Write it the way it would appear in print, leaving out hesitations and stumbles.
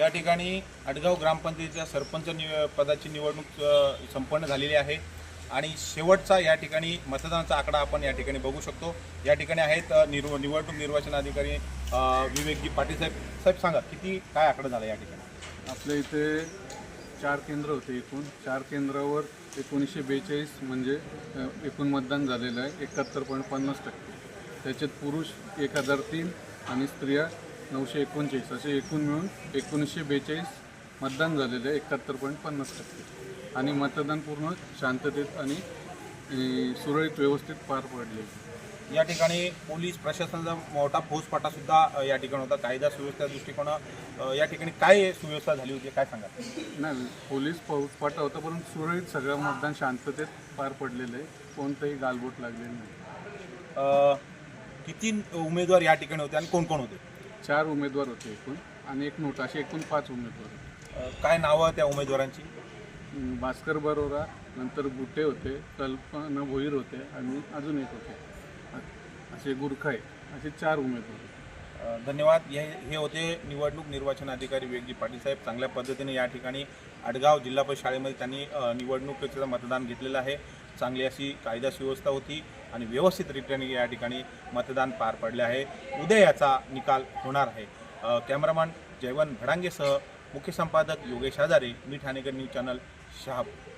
या ठिकाणी अडगाव ग्रामपंचायतीच्या सरपंच पदाची निवडणूक संपन्न झालेली आहे आणि शेवटचा या ठिकाणी मतदानाचा आकडा आपण या ठिकाणी बघू शकतो। या ठिकाणी आहेत निवडणूक निर्वाचन अधिकारी विवेकजी पाटील साहेब सांगा किती काय आकडा झाला या ठिकाणी? आपल्या इथे 4 केंद्र होते, एकूण 4 केंद्रावर 1942 म्हणजे एकूण मतदान झालेलं आहे 71.50%। त्याच्यात पुरुष 1003 आणि स्त्रिया 939 असे एकूण मिळून 1942 मतदान झालेलं आहे 71.50%। आणि मतदान पूर्ण शांततेत आणि सुरळीत व्यवस्थित पार पडले। या ठिकाणी पोलीस प्रशासनाचा मोठा फौजफाटा सुद्धा या ठिकाणी होता। कायदा सुव्यवस्था दृष्टिकोन या ठिकाणी काय सुव्यवस्था झाली होती काय सांगा? नाही, पोलीस फौजफाटा होता परंतु सुरळीत सगळं मतदान शांततेत पार पडलेलं आहे, कोणतंही गालबोट लागलेलं नाही। किती उमेदवार या ठिकाणी होते आणि कोण कोण होते? 4 उमेदवार होते एकूण आणि एक नोटा, असे एकूण 5 उमेदवार होते। काय नावं त्या उमेदवारांची? भास्कर बरोरा, नंतर गुटे होते, कल्पना भोईर होते आणि अजून एक होते, असे गुरखाय, असे 4 उमेदवार होते। धन्यवाद। हे होते निवडणूक निर्वाचन अधिकारी विवेकजी पाटील साहेब। चांगल्या पद्धतीने या ठिकाणी अडगाव जिल्हा परिषद शाळेमध्ये त्यांनी निवडणुकीचं मतदान घेतलेलं आहे। चांगली अशी कायदा सुव्यवस्था होती आणि व्यवस्थितरित्याने या ठिकाणी मतदान पार पडले आहे। उद्या याचा निकाल होणार आहे। कॅमेरामॅन जयवंत भडांगेसह मुख्य संपादक योगेश हजारे, मी ठाणेकर न्यूज चॅनल शहापूर।